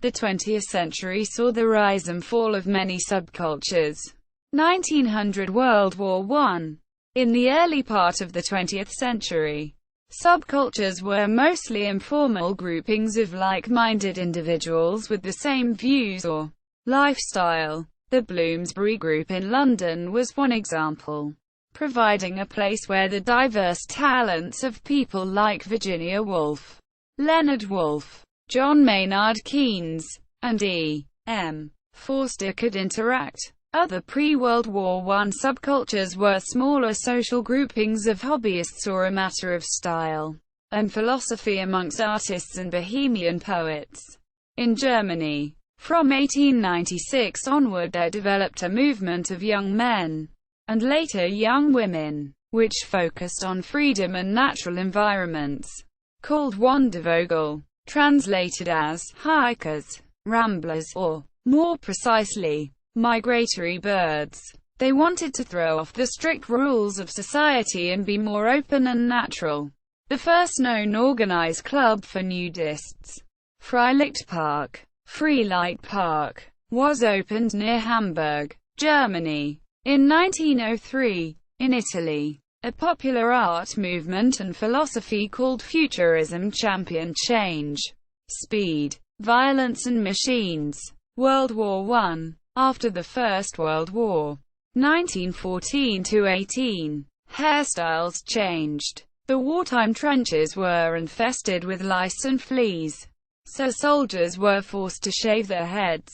The 20th century saw the rise and fall of many subcultures. 1900 World War I. In the early part of the 20th century, subcultures were mostly informal groupings of like-minded individuals with the same views or lifestyle. The Bloomsbury Group in London was one example, providing a place where the diverse talents of people like Virginia Woolf, Leonard Woolf, John Maynard Keynes, and E.M. Forster could interact. Other pre-World War I subcultures were smaller social groupings of hobbyists or a matter of style and philosophy amongst artists and bohemian poets. In Germany, from 1896 onward there developed a movement of young men, and later young women, which focused on freedom and natural environments, called Wandervogel, translated as hikers, ramblers, or, more precisely, migratory birds. They wanted to throw off the strict rules of society and be more open and natural. The first known organized club for nudists, Freilicht Park, was opened near Hamburg, Germany, in 1903. In Italy, a popular art movement and philosophy called Futurism championed change, speed, violence and machines. World War I. After the First World War, 1914–18, hairstyles changed. The wartime trenches were infested with lice and fleas, so soldiers were forced to shave their heads.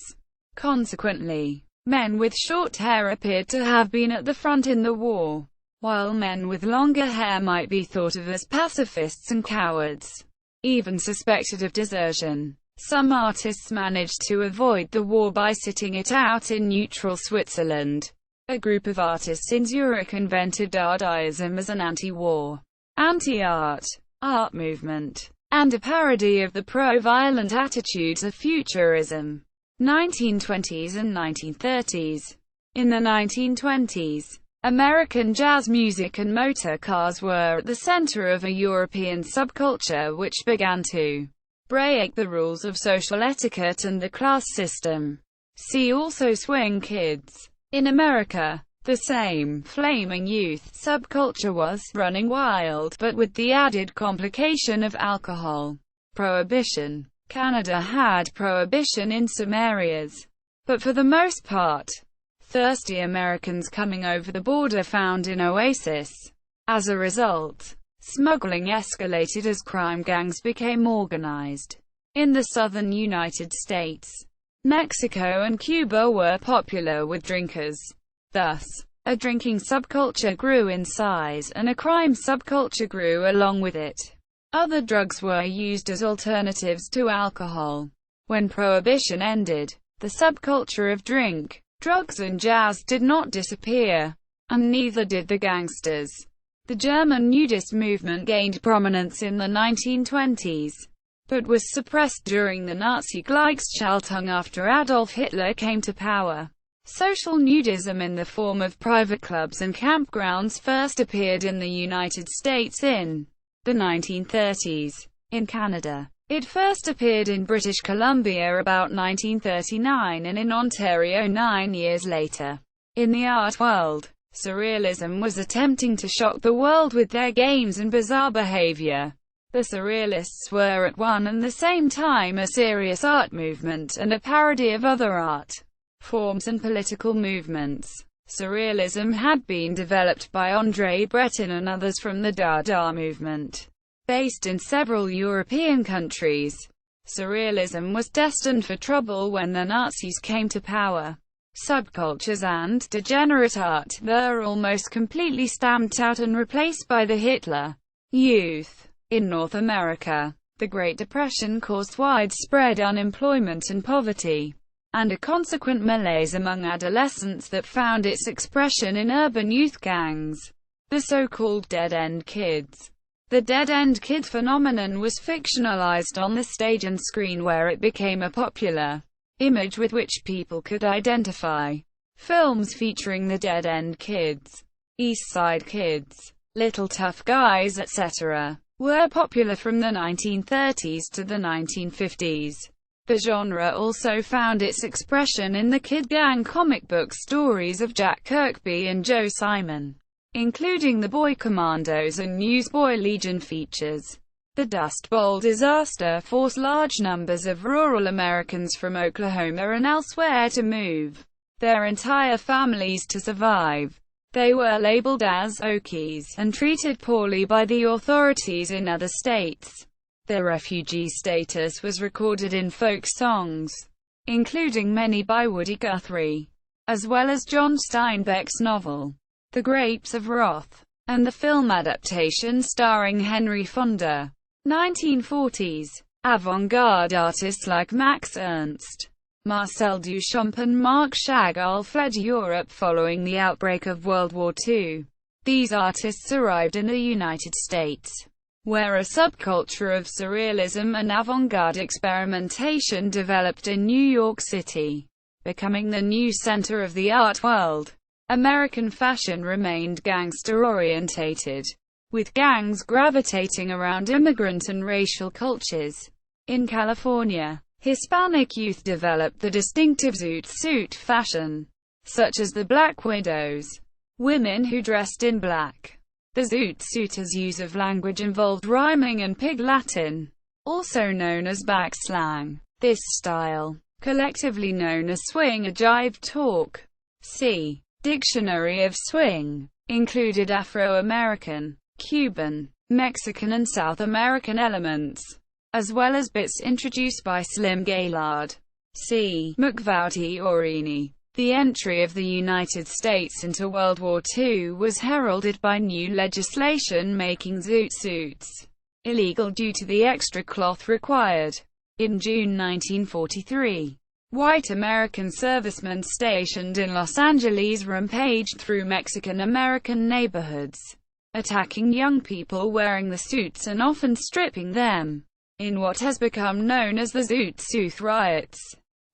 Consequently, men with short hair appeared to have been at the front in the war, while men with longer hair might be thought of as pacifists and cowards, even suspected of desertion. Some artists managed to avoid the war by sitting it out in neutral Switzerland. A group of artists in Zurich invented Dadaism as an anti-war, anti-art movement, and a parody of the pro-violent attitudes of Futurism. 1920s and 1930s. In the 1920s, American jazz music and motor cars were at the center of a European subculture which began to break the rules of social etiquette and the class system. See also Swing Kids. In America, the same flaming youth subculture was running wild, but with the added complication of alcohol prohibition. Canada had prohibition in some areas, but for the most part, thirsty Americans coming over the border found an oasis. As a result, smuggling escalated as crime gangs became organized. In the southern United States, Mexico and Cuba were popular with drinkers. Thus, a drinking subculture grew in size, and a crime subculture grew along with it. Other drugs were used as alternatives to alcohol. When Prohibition ended, the subculture of drink, drugs and jazz did not disappear, and neither did the gangsters. The German nudist movement gained prominence in the 1920s, but was suppressed during the Nazi Gleichschaltung after Adolf Hitler came to power. Social nudism in the form of private clubs and campgrounds first appeared in the United States in the 1930s. In Canada, it first appeared in British Columbia about 1939 and in Ontario 9 years later. In the art world, Surrealism was attempting to shock the world with their games and bizarre behavior. The Surrealists were at one and the same time a serious art movement and a parody of other art forms and political movements. Surrealism had been developed by André Breton and others from the Dada movement. Based in several European countries, Surrealism was destined for trouble when the Nazis came to power. Subcultures and degenerate art were almost completely stamped out and replaced by the Hitler Youth. In North America, the Great Depression caused widespread unemployment and poverty, and a consequent malaise among adolescents that found its expression in urban youth gangs, the so-called dead-end kids. The dead-end kid phenomenon was fictionalized on the stage and screen where it became a popular image with which people could identify. Films featuring the dead-end kids, East Side Kids, Little Tough Guys, etc., were popular from the 1930s to the 1950s. The genre also found its expression in the Kid Gang comic book stories of Jack Kirby and Joe Simon, including the Boy Commandos and Newsboy Legion features. The Dust Bowl disaster forced large numbers of rural Americans from Oklahoma and elsewhere to move their entire families to survive. They were labeled as Okies and treated poorly by the authorities in other states. Their refugee status was recorded in folk songs, including many by Woody Guthrie, as well as John Steinbeck's novel, The Grapes of Wrath, and the film adaptation starring Henry Fonda. 1940s. Avant-garde artists like Max Ernst, Marcel Duchamp and Marc Chagall fled Europe following the outbreak of World War II. These artists arrived in the United States, where a subculture of surrealism and avant-garde experimentation developed in New York City, becoming the new center of the art world. American fashion remained gangster-orientated, with gangs gravitating around immigrant and racial cultures. In California, Hispanic youth developed the distinctive zoot suit fashion, such as the Black Widows, women who dressed in black. The zoot suiters' use of language involved rhyming and Pig Latin, also known as back slang. This style, collectively known as swing or jive talk, c. Dictionary of Swing, included Afro-American, Cuban, Mexican and South American elements, as well as bits introduced by Slim Gaillard. C. McVouty Orini. The entry of the United States into World War II was heralded by new legislation making zoot suits illegal due to the extra cloth required. In June 1943, white American servicemen stationed in Los Angeles rampaged through Mexican-American neighborhoods, attacking young people wearing the suits and often stripping them, in what has become known as the Zoot Suit Riots.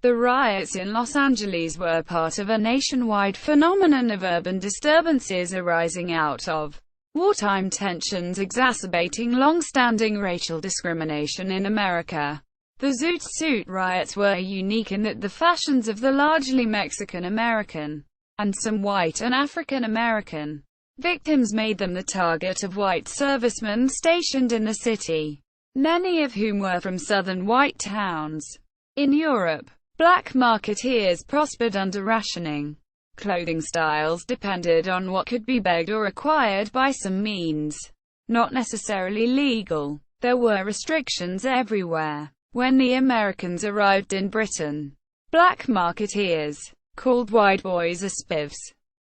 The riots in Los Angeles were part of a nationwide phenomenon of urban disturbances arising out of wartime tensions exacerbating long-standing racial discrimination in America. The Zoot Suit riots were unique in that the fashions of the largely Mexican-American, and some white and African-American, victims made them the target of white servicemen stationed in the city, many of whom were from southern white towns. In Europe, black marketeers prospered under rationing. Clothing styles depended on what could be begged or acquired by some means, not necessarily legal. There were restrictions everywhere. When the Americans arrived in Britain, black marketeers, called white boys or spivs,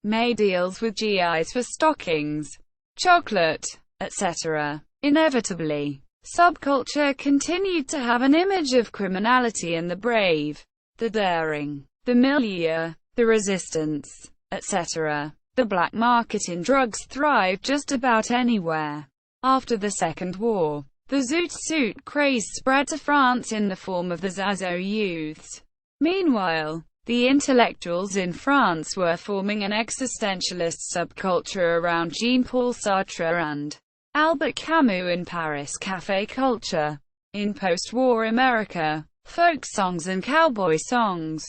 made deals with GIs for stockings, chocolate, etc. Inevitably, subculture continued to have an image of criminality and the brave, the daring, the milieu, the resistance, etc. The black market in drugs thrived just about anywhere. After the Second War, the zoot suit craze spread to France in the form of the Zazo youths. Meanwhile, the intellectuals in France were forming an existentialist subculture around Jean-Paul Sartre and Albert Camus in Paris café culture. In post-war America, folk songs and cowboy songs,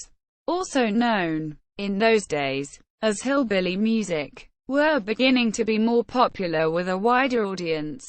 also known, in those days, as hillbilly music, were beginning to be more popular with a wider audience.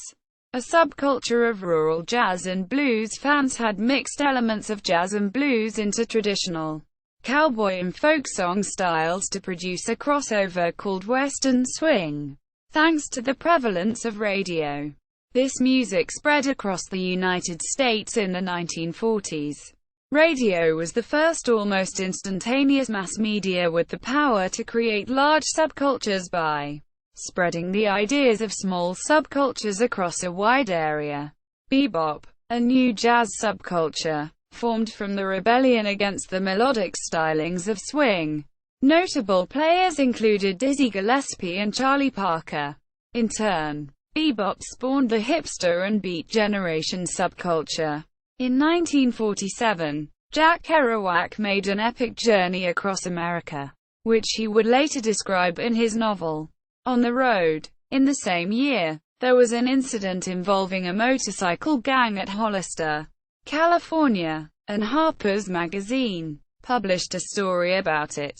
A subculture of rural jazz and blues fans had mixed elements of jazz and blues into traditional cowboy and folk song styles to produce a crossover called Western swing. Thanks to the prevalence of radio, this music spread across the United States in the 1940s. Radio was the first almost instantaneous mass media with the power to create large subcultures by spreading the ideas of small subcultures across a wide area. Bebop, a new jazz subculture, formed from the rebellion against the melodic stylings of swing. Notable players included Dizzy Gillespie and Charlie Parker. In turn, bebop spawned the hipster and beat generation subculture. In 1947, Jack Kerouac made an epic journey across America, which he would later describe in his novel, On the Road. In the same year, there was an incident involving a motorcycle gang at Hollister, California. and Harper's Magazine published a story about it.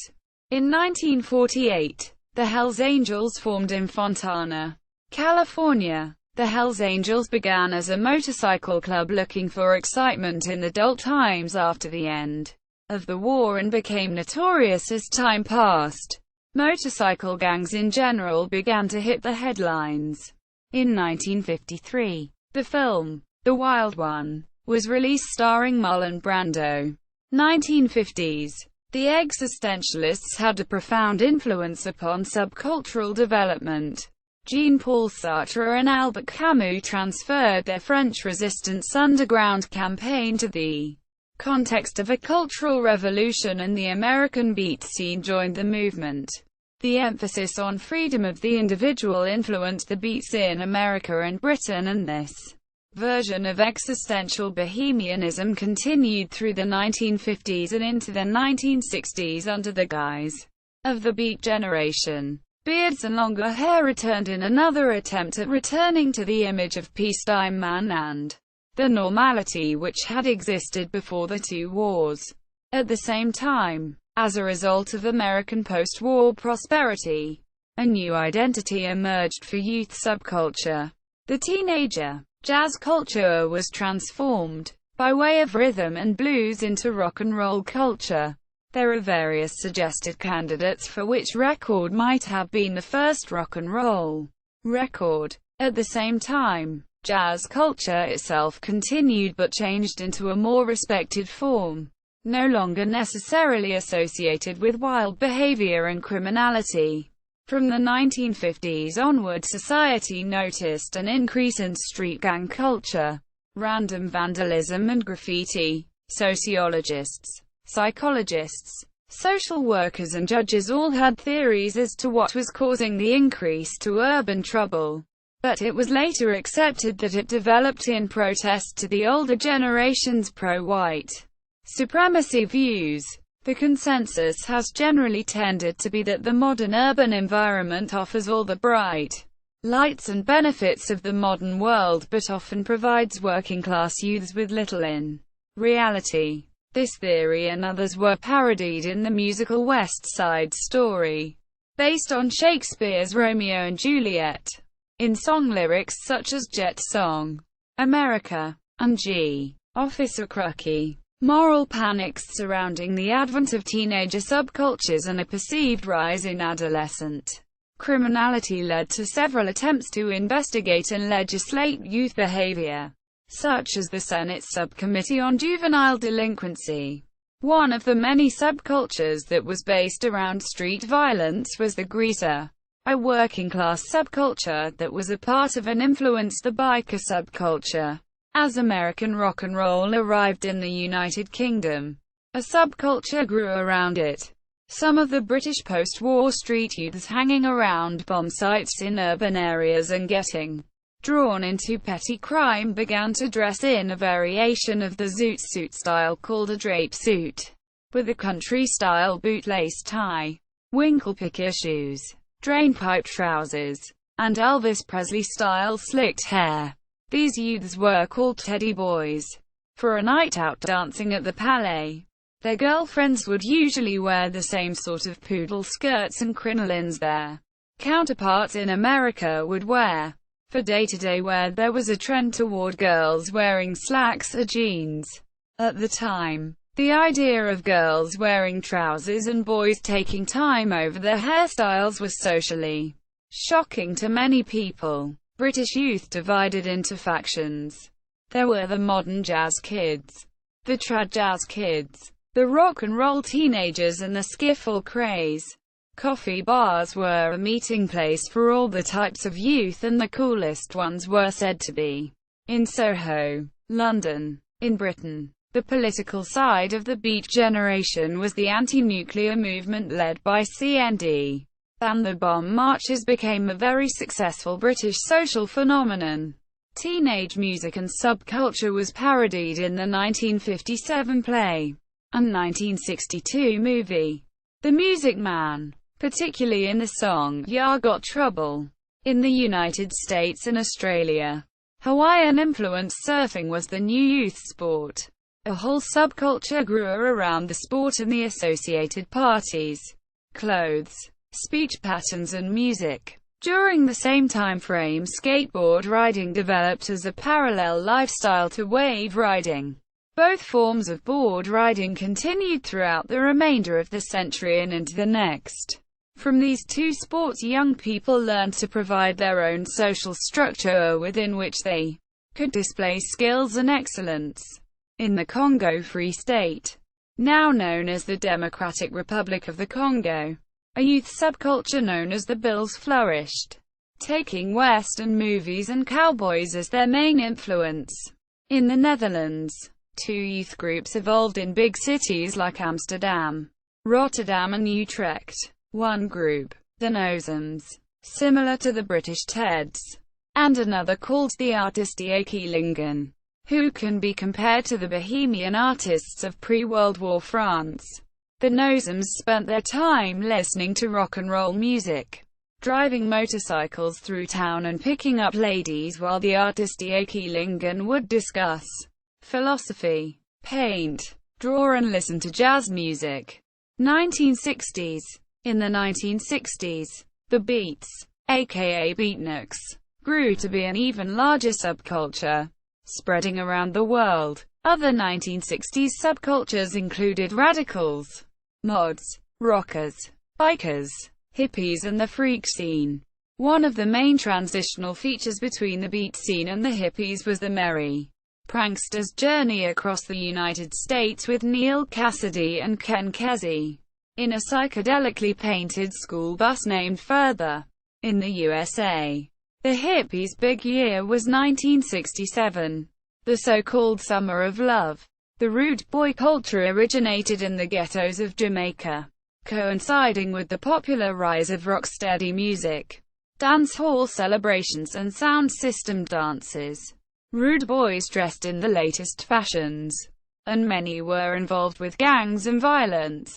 In 1948, the Hells Angels formed in Fontana, California. The Hells Angels began as a motorcycle club looking for excitement in adult times after the end of the war and became notorious as time passed. Motorcycle gangs in general began to hit the headlines. In 1953, the film, The Wild One, was released starring Marlon Brando. 1950s. The existentialists had a profound influence upon subcultural development. Jean-Paul Sartre and Albert Camus transferred their French resistance underground campaign to the context of a cultural revolution, and the American beat scene joined the movement. The emphasis on freedom of the individual influenced the beats in America and Britain, and this version of existential bohemianism continued through the 1950s and into the 1960s under the guise of the Beat Generation. Beards and longer hair returned in another attempt at returning to the image of peacetime man and the normality which had existed before the two wars. At the same time, as a result of American post-war prosperity, a new identity emerged for youth subculture. The teenager jazz culture was transformed, by way of rhythm and blues, into rock and roll culture. There are various suggested candidates for which record might have been the first rock and roll record. At the same time, jazz culture itself continued but changed into a more respected form, no longer necessarily associated with wild behavior and criminality. From the 1950s onward, society noticed an increase in street gang culture, random vandalism and graffiti. Sociologists, psychologists, social workers and judges all had theories as to what was causing the increase to urban trouble, but it was later accepted that it developed in protest to the older generation's pro-white supremacy views. The consensus has generally tended to be that the modern urban environment offers all the bright lights and benefits of the modern world, but often provides working-class youths with little in reality. This theory and others were parodied in the musical West Side Story, based on Shakespeare's Romeo and Juliet, in song lyrics such as Jet Song, America, and G. Officer Crookie. Moral panics surrounding the advent of teenager subcultures and a perceived rise in adolescent criminality led to several attempts to investigate and legislate youth behavior, such as the Senate Subcommittee on Juvenile Delinquency. One of the many subcultures that was based around street violence was the greaser, a working-class subculture that was a part of and influenced the biker subculture. As American rock and roll arrived in the United Kingdom, a subculture grew around it. Some of the British post-war street youths hanging around bomb sites in urban areas and getting drawn into petty crime began to dress in a variation of the zoot suit style called a drape suit, with a country-style bootlace tie, winkle-picker shoes, drainpipe trousers, and Elvis Presley-style slicked hair. These youths were called teddy boys. For a night out dancing at the Palais, their girlfriends would usually wear the same sort of poodle skirts and crinolines their counterparts in America would wear. For day-to-day wear there was a trend toward girls wearing slacks or jeans. At the time, the idea of girls wearing trousers and boys taking time over their hairstyles was socially shocking to many people. British youth divided into factions. There were the modern jazz kids, the trad jazz kids, the rock and roll teenagers, and the skiffle craze. Coffee bars were a meeting place for all the types of youth, and the coolest ones were said to be in Soho, London. In Britain, the political side of the Beat Generation was the anti-nuclear movement led by CND. And the bomb marches became a very successful British social phenomenon. Teenage music and subculture was parodied in the 1957 play and 1962 movie, The Music Man, particularly in the song Ya Got Trouble. In the United States and Australia, Hawaiian-influenced surfing was the new youth sport. A whole subculture grew around the sport and the associated parties, clothes, speech patterns and music. During the same time frame, skateboard riding developed as a parallel lifestyle to wave riding. Both forms of board riding continued throughout the remainder of the century and into the next. From these two sports, young people learned to provide their own social structure within which they could display skills and excellence. In the Congo Free State, now known as the Democratic Republic of the Congo, a youth subculture known as the Bills flourished, taking Western movies and cowboys as their main influence. In the Netherlands, two youth groups evolved in big cities like Amsterdam, Rotterdam and Utrecht. One group, the Nozems, similar to the British Teds, and another called the Artisteekkelingen, who can be compared to the bohemian artists of pre-World War France. The Nozems spent their time listening to rock and roll music, driving motorcycles through town and picking up ladies, while the Artisteekkelingen would discuss philosophy, paint, draw and listen to jazz music. 1960s. In the 1960s, the Beats, aka beatniks, grew to be an even larger subculture, spreading around the world. Other 1960s subcultures included radicals, mods, rockers, bikers, hippies and the freak scene. One of the main transitional features between the beat scene and the hippies was the merry prankster's journey across the United States with Neil Cassidy and Ken Kesey in a psychedelically painted school bus named Further. In the USA, the hippies' big year was 1967, the so-called Summer of Love. The rude boy culture originated in the ghettos of Jamaica, coinciding with the popular rise of rocksteady music, dance hall celebrations and sound system dances. Rude boys dressed in the latest fashions, and many were involved with gangs and violence.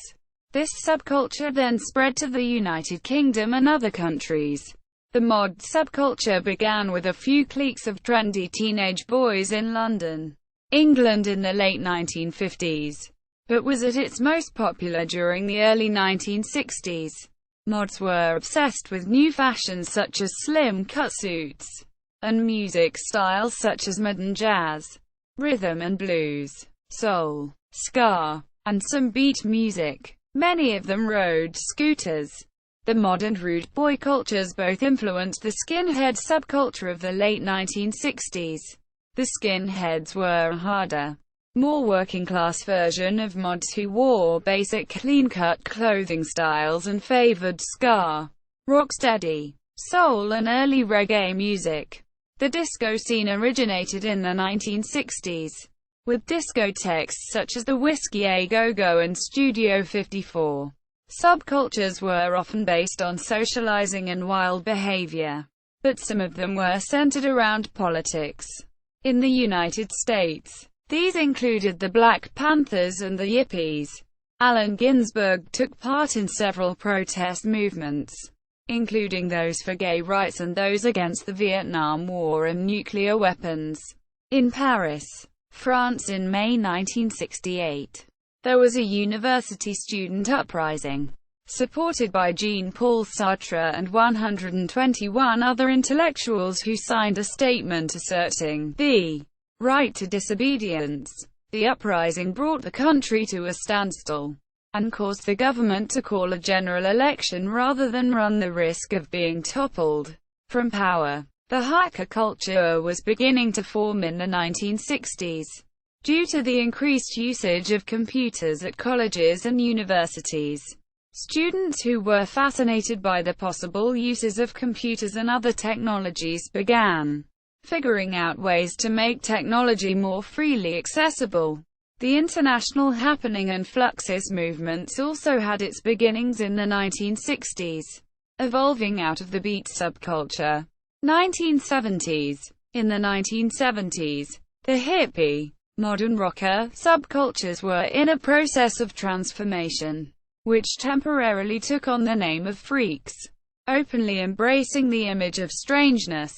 This subculture then spread to the United Kingdom and other countries. The mod subculture began with a few cliques of trendy teenage boys in London, England in the late 1950s, but was at its most popular during the early 1960s. Mods were obsessed with new fashions such as slim cut suits, and music styles such as modern jazz, rhythm and blues, soul, ska, and some beat music. Many of them rode scooters. The mod and rude boy cultures both influenced the skinhead subculture of the late 1960s. The skinheads were a harder, more working-class version of mods who wore basic clean-cut clothing styles and favored ska, rocksteady, soul and early reggae music. The disco scene originated in the 1960s, with discotheques such as the Whiskey A Go-Go and Studio 54. Subcultures were often based on socializing and wild behavior, but some of them were centered around politics. In the United States, these included the Black Panthers and the Yippies. Allen Ginsberg took part in several protest movements, including those for gay rights and those against the Vietnam War and nuclear weapons. In Paris, France in May 1968, there was a university student uprising, supported by Jean-Paul Sartre and 121 other intellectuals who signed a statement asserting the right to disobedience. The uprising brought the country to a standstill, and caused the government to call a general election rather than run the risk of being toppled from power. The hacker culture was beginning to form in the 1960s. Due to the increased usage of computers at colleges and universities, students who were fascinated by the possible uses of computers and other technologies began figuring out ways to make technology more freely accessible. The international happening and Fluxus movements also had its beginnings in the 1960s, evolving out of the beat subculture. 1970s. In the 1970s, the hippie, modern rocker subcultures were in a process of transformation, which temporarily took on the name of freaks, openly embracing the image of strangeness.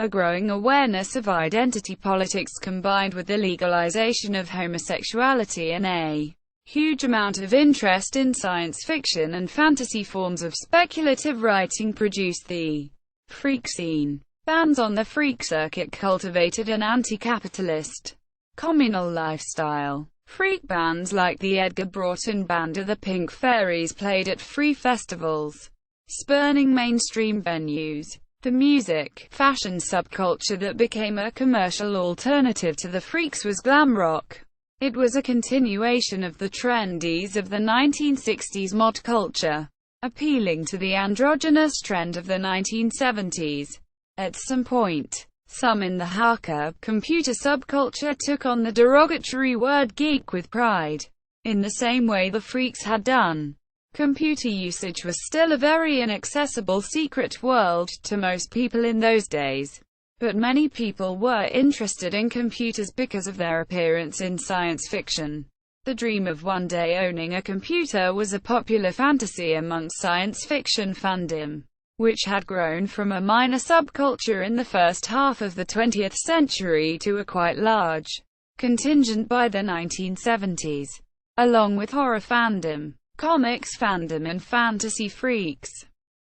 A growing awareness of identity politics combined with the legalization of homosexuality and a huge amount of interest in science fiction and fantasy forms of speculative writing produced the freak scene. Bands on the freak circuit cultivated an anti-capitalist, communal lifestyle. Freak bands like the Edgar Broughton Band or the Pink Fairies played at free festivals, spurning mainstream venues. The music, fashion subculture that became a commercial alternative to the freaks was glam rock. It was a continuation of the trendies of the 1960s mod culture, appealing to the androgynous trend of the 1970s. At some point, some in the hacker, computer subculture took on the derogatory word geek with pride, in the same way the freaks had done. Computer usage was still a very inaccessible secret world to most people in those days, but many people were interested in computers because of their appearance in science fiction. The dream of one day owning a computer was a popular fantasy amongst science fiction fandom, which had grown from a minor subculture in the first half of the 20th century to a quite large contingent by the 1970s. Along with horror fandom, comics fandom and fantasy freaks,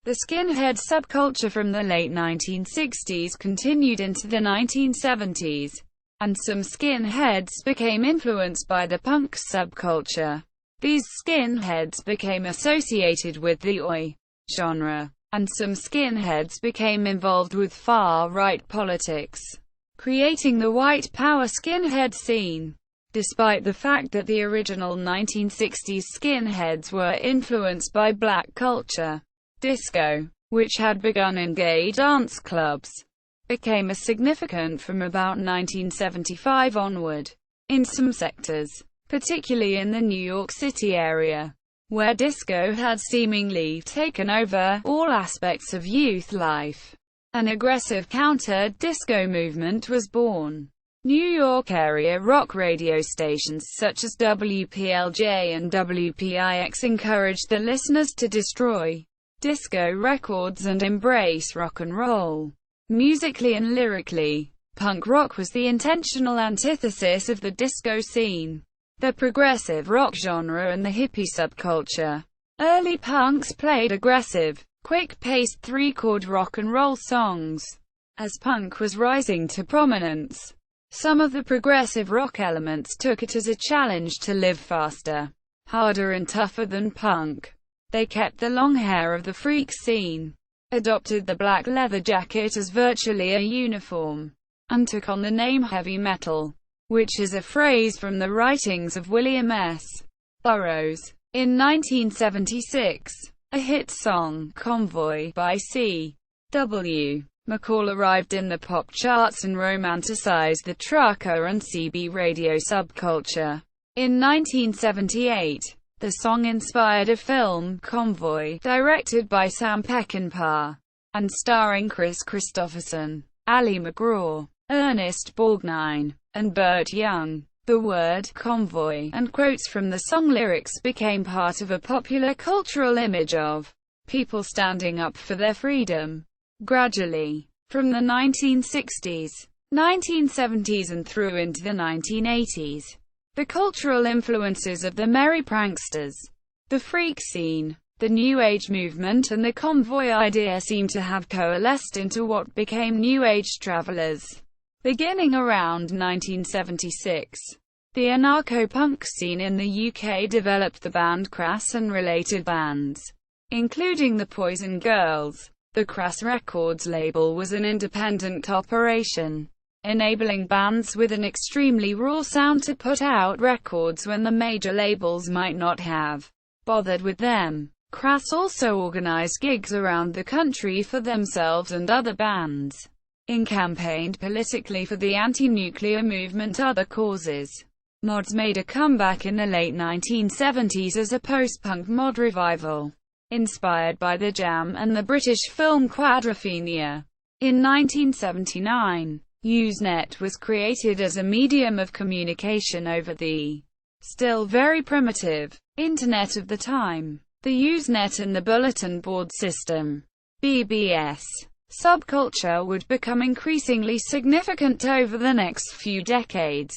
the skinhead subculture from the late 1960s continued into the 1970s, and some skinheads became influenced by the punk subculture. These skinheads became associated with the oi genre, and some skinheads became involved with far-right politics, creating the white power skinhead scene. Despite the fact that the original 1960s skinheads were influenced by black culture, disco, which had begun in gay dance clubs, became a significant from about 1975 onward. In some sectors, particularly in the New York City area, where disco had seemingly taken over all aspects of youth life, an aggressive counter-disco movement was born. New York area rock radio stations such as WPLJ and WPIX encouraged the listeners to destroy disco records and embrace rock and roll. Musically and lyrically, punk rock was the intentional antithesis of the disco scene, the progressive rock genre and the hippie subculture. Early punks played aggressive, quick-paced three-chord rock and roll songs. As punk was rising to prominence, some of the progressive rock elements took it as a challenge to live faster, harder and tougher than punk. They kept the long hair of the freak scene, adopted the black leather jacket as virtually a uniform, and took on the name heavy metal, which is a phrase from the writings of William S. Burroughs. In 1976, a hit song, Convoy, by C.W. McCall arrived in the pop charts and romanticized the trucker and CB radio subculture. In 1978, the song inspired a film, Convoy, directed by Sam Peckinpah, and starring Chris Christopherson, Ali MacGraw, Ernest Borgnine, and Burt Young. The word convoy and quotes from the song lyrics became part of a popular cultural image of people standing up for their freedom. Gradually, from the 1960s, 1970s and through into the 1980s, the cultural influences of the merry pranksters, the freak scene, the New Age movement and the convoy idea seem to have coalesced into what became New Age travelers. Beginning around 1976, the anarcho-punk scene in the UK developed the band Crass and related bands, including the Poison Girls. The Crass Records label was an independent operation, enabling bands with an extremely raw sound to put out records when the major labels might not have bothered with them. Crass also organized gigs around the country for themselves and other bands, and campaigned politically for the anti-nuclear movement and other causes. Mods made a comeback in the late 1970s as a post-punk mod revival, inspired by the Jam and the British film Quadrophenia. In 1979, Usenet was created as a medium of communication over the still very primitive Internet of the time. The Usenet and the Bulletin Board System (BBS) subculture would become increasingly significant over the next few decades.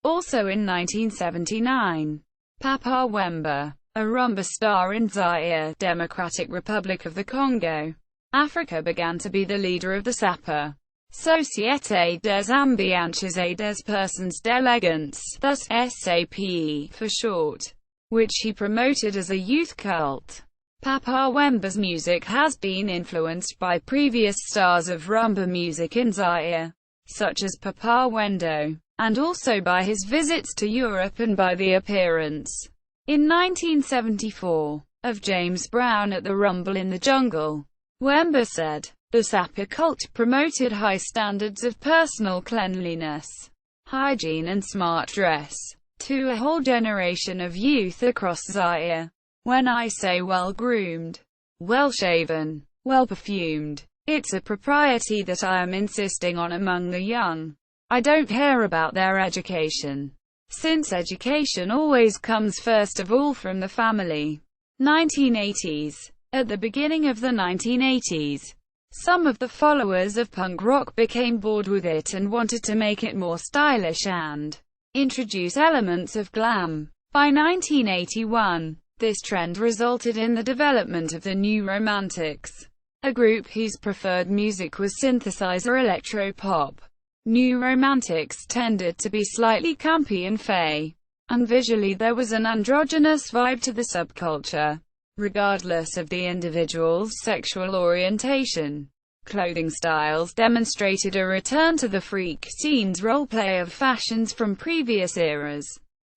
Also in 1979, Papa Wemba, a rumba star in Zaire, Democratic Republic of the Congo, Africa, began to be the leader of the SAPA, Société des Ambiances et des Personnes d'Elegance, thus SAPE for short, which he promoted as a youth cult. Papa Wemba's music has been influenced by previous stars of rumba music in Zaire, such as Papa Wendo, and also by his visits to Europe and by the appearance, in 1974, of James Brown at the Rumble in the Jungle. Wemba said, "The Sapa cult promoted high standards of personal cleanliness, hygiene and smart dress, to a whole generation of youth across Zaire. When I say well-groomed, well-shaven, well-perfumed, it's a propriety that I am insisting on among the young. I don't care about their education, since education always comes first of all from the family." 1980s. At the beginning of the 1980s, some of the followers of punk rock became bored with it and wanted to make it more stylish and introduce elements of glam. By 1981, this trend resulted in the development of the New Romantics, a group whose preferred music was synthesizer electro-pop. New Romantics tended to be slightly campy and fey, and visually there was an androgynous vibe to the subculture, regardless of the individual's sexual orientation. Clothing styles demonstrated a return to the freak scene's roleplay of fashions from previous eras,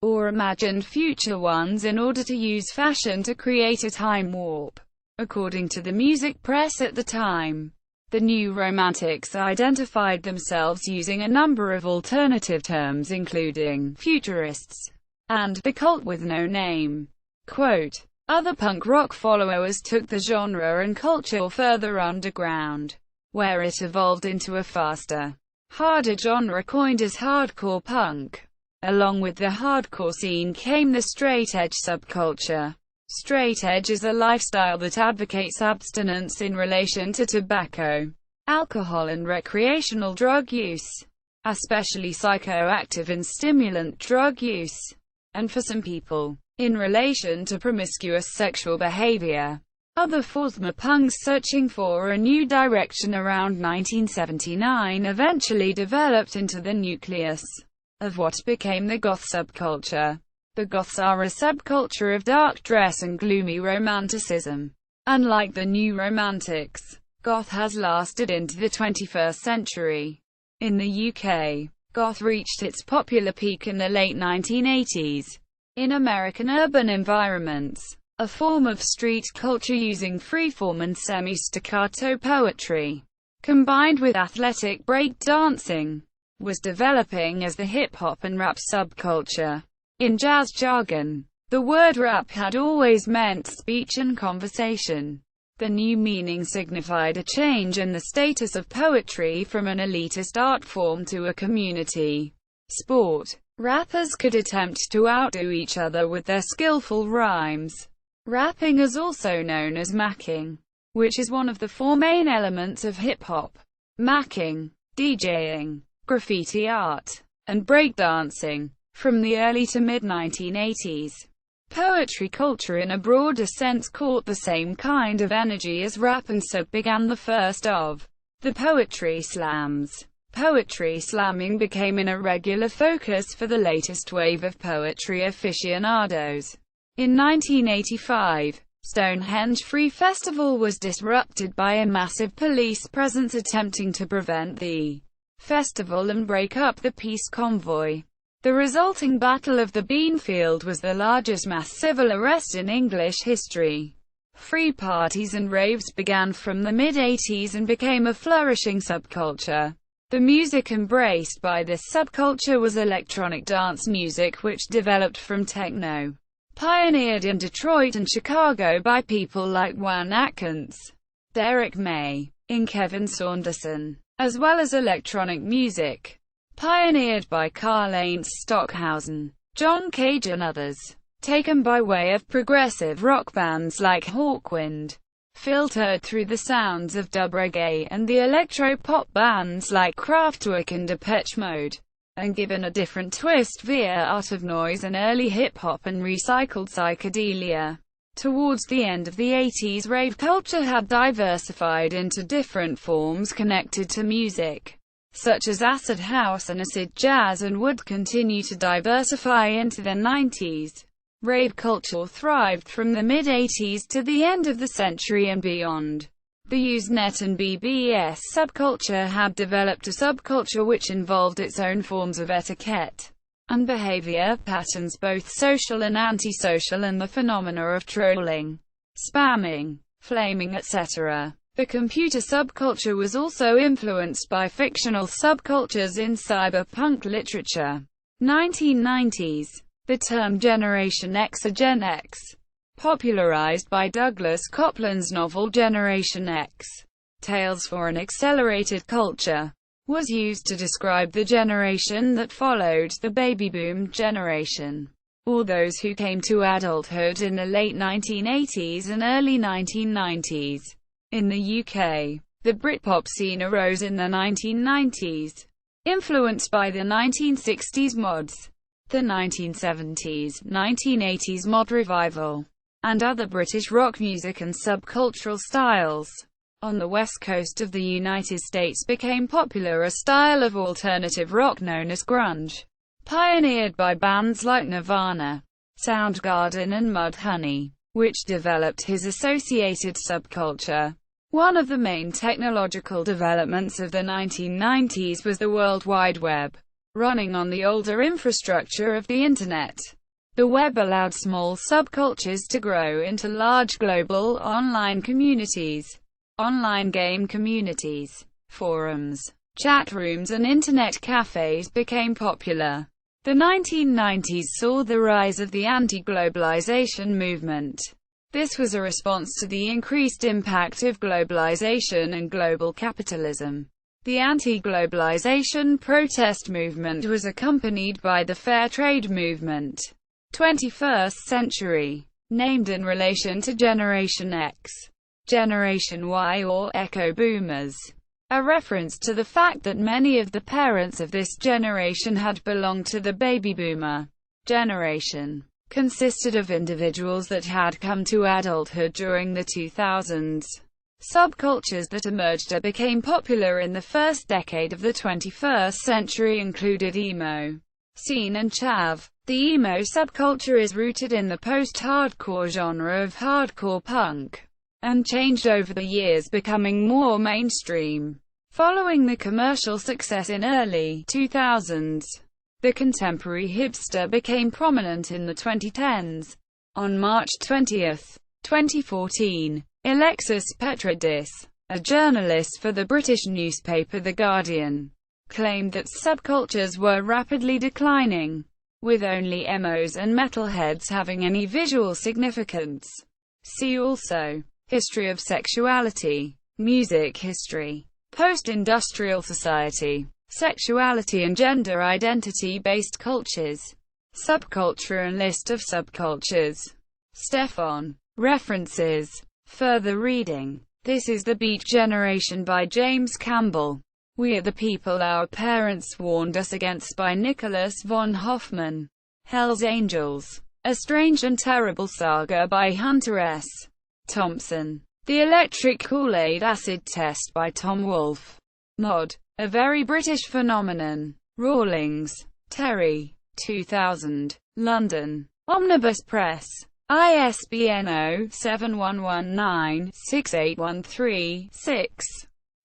or imagined future ones in order to use fashion to create a time warp. According to the music press at the time, the New Romantics identified themselves using a number of alternative terms including futurists and the cult with no name. Quote, "Other punk rock followers took the genre and culture further underground, where it evolved into a faster, harder genre coined as hardcore punk. Along with the hardcore scene came the straight edge subculture. Straight edge is a lifestyle that advocates abstinence in relation to tobacco, alcohol and recreational drug use, especially psychoactive and stimulant drug use, and for some people, in relation to promiscuous sexual behavior." Other former punks searching for a new direction around 1979 eventually developed into the nucleus of what became the goth subculture. The goths are a subculture of dark dress and gloomy romanticism. Unlike the New Romantics, goth has lasted into the 21st century. In the UK, goth reached its popular peak in the late 1980s. In American urban environments, a form of street culture using freeform and semi-staccato poetry, combined with athletic break dancing, was developing as the hip-hop and rap subculture. In jazz jargon, the word rap had always meant speech and conversation. The new meaning signified a change in the status of poetry from an elitist art form to a community sport. Rappers could attempt to outdo each other with their skillful rhymes. Rapping is also known as macking, which is one of the four main elements of hip-hop. Macking, DJing, graffiti art, and breakdancing. From the early to mid-1980s, poetry culture in a broader sense caught the same kind of energy as rap, and so began the first of the poetry slams. Poetry slamming became an irregular focus for the latest wave of poetry aficionados. In 1985, Stonehenge Free Festival was disrupted by a massive police presence attempting to prevent the festival and break up the peace convoy. The resulting Battle of the Beanfield was the largest mass civil arrest in English history. Free parties and raves began from the mid-80s and became a flourishing subculture. The music embraced by this subculture was electronic dance music, which developed from techno, pioneered in Detroit and Chicago by people like Juan Atkins, Derek May, and Kevin Saunderson, as well as electronic music pioneered by Karl-Heinz Stockhausen, John Cage and others, taken by way of progressive rock bands like Hawkwind, filtered through the sounds of dub reggae and the electro-pop bands like Kraftwerk and Depeche Mode, and given a different twist via Art of Noise and early hip-hop and recycled psychedelia. Towards the end of the 80s, rave culture had diversified into different forms connected to music, such as acid house and acid jazz, and would continue to diversify into the 90s. Rave culture thrived from the mid-80s to the end of the century and beyond. The Usenet and BBS subculture had developed a subculture which involved its own forms of etiquette and behavior patterns, both social and antisocial, and the phenomena of trolling, spamming, flaming, etc. The computer subculture was also influenced by fictional subcultures in cyberpunk literature. 1990s. The term Generation X or Gen X, popularized by Douglas Copeland's novel Generation X, Tales for an Accelerated Culture, was used to describe the generation that followed the baby boom generation, or those who came to adulthood in the late 1980s and early 1990s. In the UK, the Britpop scene arose in the 1990s, influenced by the 1960s mods, the 1970s, 1980s mod revival, and other British rock music and subcultural styles. On the west coast of the United States became popular a style of alternative rock known as grunge, pioneered by bands like Nirvana, Soundgarden and Mudhoney, which developed his associated subculture. One of the main technological developments of the 1990s was the World Wide Web, running on the older infrastructure of the Internet. The web allowed small subcultures to grow into large global online communities. Online game communities, forums, chat rooms and internet cafes became popular. The 1990s saw the rise of the anti-globalization movement. This was a response to the increased impact of globalization and global capitalism. The anti-globalization protest movement was accompanied by the Fair Trade movement. 21st century, named in relation to Generation X, Generation Y or Echo Boomers, a reference to the fact that many of the parents of this generation had belonged to the baby boomer generation, consisted of individuals that had come to adulthood during the 2000s. Subcultures that emerged or became popular in the first decade of the 21st century included emo scene and chav. The emo subculture is rooted in the post-hardcore genre of hardcore punk, and changed over the years, becoming more mainstream. Following the commercial success in early 2000s, the contemporary hipster became prominent in the 2010s. On March 20, 2014, Alexis Petridis, a journalist for the British newspaper The Guardian, claimed that subcultures were rapidly declining, with only emos and metalheads having any visual significance. See also History of Sexuality, Music History, Post-Industrial Society, Sexuality and Gender Identity-Based Cultures, Subculture and List of Subcultures. Stefan. References. Further reading. This is the Beat Generation by James Campbell. We Are the People Our Parents Warned Us Against by Nicholas von Hoffman. Hell's Angels. A Strange and Terrible Saga by Hunter S. Thompson. The Electric Kool-Aid Acid Test by Tom Wolfe. Mod. A Very British Phenomenon. Rawlings. Terry. 2000. London. Omnibus Press. ISBN 0-7119-6813-6.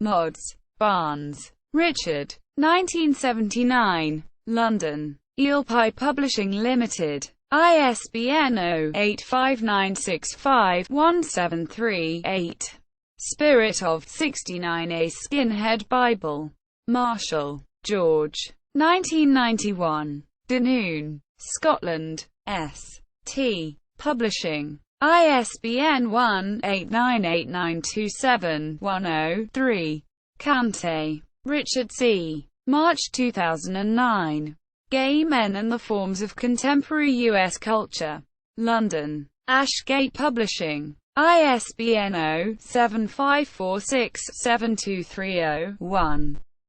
Mods. Barnes. Richard. 1979. London. Eel Pie Publishing Limited. ISBN 0-85965-173-8. Spirit of 69A Skinhead Bible. Marshall. George. 1991. Dunoon. Scotland. S. T. Publishing. ISBN 1-898927103. Kante. Richard C. March 2009. Gay Men and the Forms of Contemporary U.S. Culture. London. Ashgate Publishing. ISBN 0-7546-7230-1.